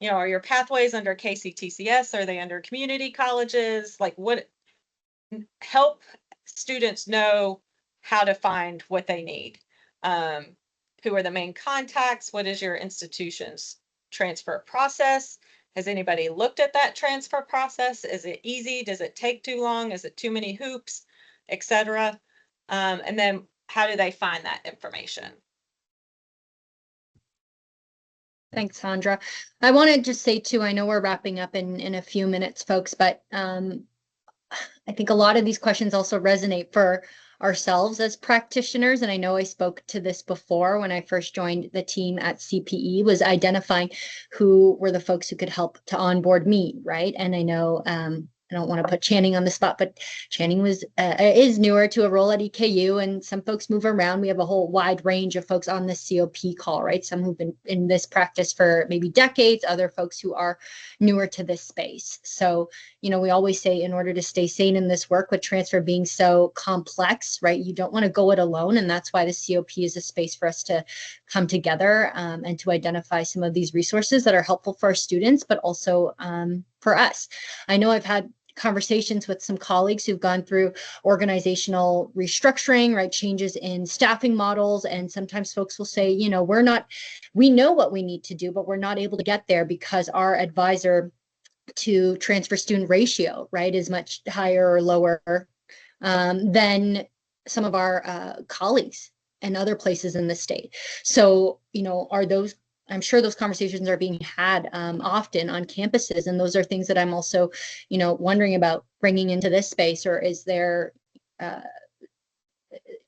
are your pathways under KCTCS? Are they under community colleges? Like, what, help students know how to find what they need. Who are the main contacts? What is your institution's transfer process? Has anybody looked at that transfer process? Is it easy? Does it take too long? Is it too many hoops, etc.? And then how do they find that information? Thanks, Sandra. I want to just say too, I know we're wrapping up in a few minutes, folks, but I think a lot of these questions also resonate for ourselves as practitioners. And I know I spoke to this before when I first joined the team at CPE, was identifying who were the folks who could help to onboard me, right? And I know I don't want to put Channing on the spot, but Channing is newer to a role at EKU, and some folks move around. We have a whole wide range of folks on the COP call, right? Some who've been in this practice for maybe decades, other folks who are newer to this space. So, we always say in order to stay sane in this work with transfer being so complex, right? You don't want to go it alone. And that's why the COP is a space for us to come together and to identify some of these resources that are helpful for our students, but also for us. I know I've had conversations with some colleagues who've gone through organizational restructuring, right? Changes in staffing models. And sometimes folks will say, we know what we need to do, but we're not able to get there because our advisor to transfer student ratio, right, is much higher or lower than some of our colleagues in other places in the state. So, I'm sure those conversations are being had often on campuses, and those are things that I'm also, wondering about bringing into this space. Or is there,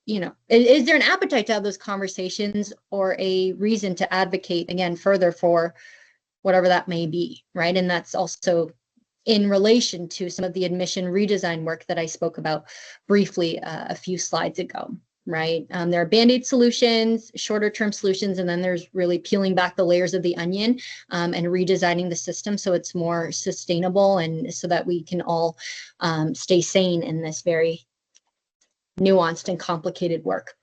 is there an appetite to have those conversations, or a reason to advocate again further for whatever that may be, right? And that's also in relation to some of the admission redesign work that I spoke about briefly a few slides ago. Right. There are Band-Aid solutions, shorter term solutions, and then there's really peeling back the layers of the onion and redesigning the system so it's more sustainable and so that we can all stay sane in this very nuanced and complicated work.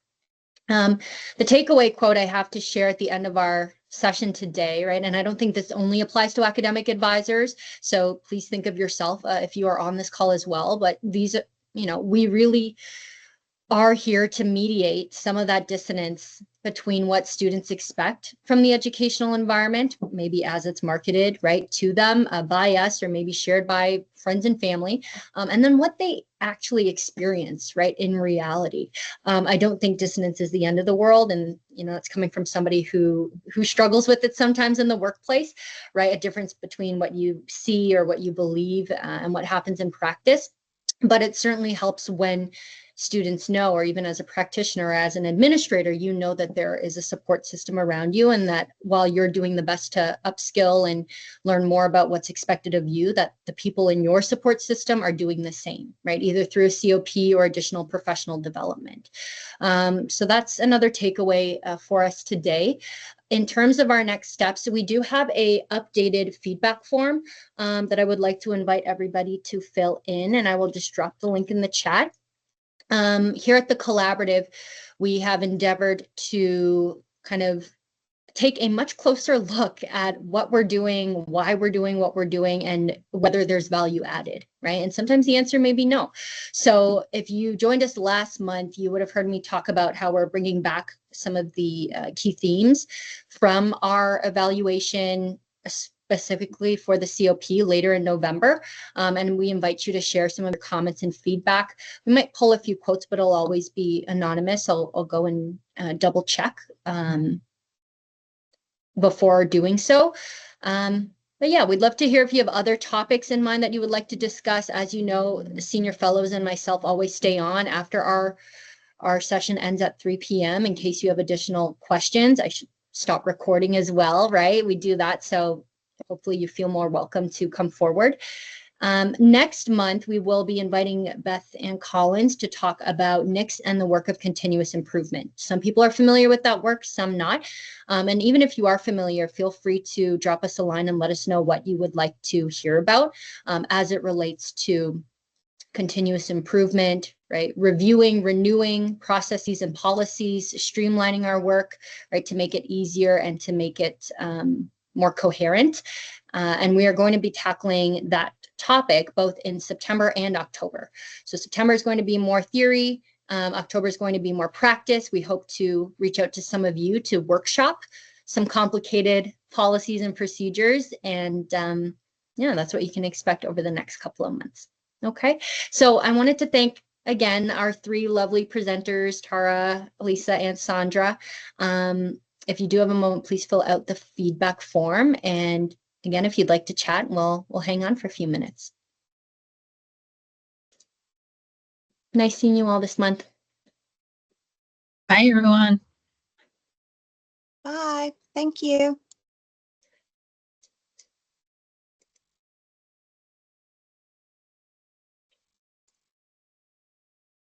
The takeaway quote I have to share at the end of our session today, right? And I don't think this only applies to academic advisors. So please think of yourself if you are on this call as well. But these, we really are here to mediate some of that dissonance between what students expect from the educational environment, maybe as it's marketed, right, to them by us, or maybe shared by friends and family, and then what they actually experience, right, in reality. I don't think dissonance is the end of the world, and it's coming from somebody who struggles with it sometimes in the workplace, right? A difference between what you see or what you believe and what happens in practice. But it certainly helps when students know, or even as a practitioner or as an administrator, that there is a support system around you, and that while you're doing the best to upskill and learn more about what's expected of you, that the people in your support system are doing the same, right? Either through a COP or additional professional development. So that's another takeaway for us today. In terms of our next steps, we do have a updated feedback form that I would like to invite everybody to fill in, and I will just drop the link in the chat. Here at the Collaborative, we have endeavored to kind of take a much closer look at what we're doing, why we're doing what we're doing, and whether there's value added, right? And sometimes the answer may be no. So if you joined us last month, you would have heard me talk about how we're bringing back some of the key themes from our evaluation, specifically for the COP later in November. And we invite you to share some of the comments and feedback. We might pull a few quotes, but it'll always be anonymous. I'll go and double check before doing so. But yeah, we'd love to hear if you have other topics in mind that you would like to discuss. As you know, the senior fellows and myself always stay on after our session ends at 3 p.m. in case you have additional questions. I should stop recording as well, right? We do that, so hopefully you feel more welcome to come forward. Next month, we will be inviting Beth Ann Collins to talk about NICS and the work of continuous improvement. Some people are familiar with that work, some not. And even if you are familiar, feel free to drop us a line and let us know what you would like to hear about as it relates to continuous improvement, right? Reviewing, renewing processes and policies, streamlining our work, right? To make it easier and to make it more coherent. And we are going to be tackling that topic both in September and October. So September is going to be more theory. October is going to be more practice. We hope to reach out to some of you to workshop some complicated policies and procedures. And yeah, that's what you can expect over the next couple of months. Okay, so I wanted to thank again our three lovely presenters, Tara, Lisa, and Sandra. If you do have a moment, please fill out the feedback form. And again, if you'd like to chat, we'll hang on for a few minutes. Nice seeing you all this month. Bye, everyone. Bye. Thank you.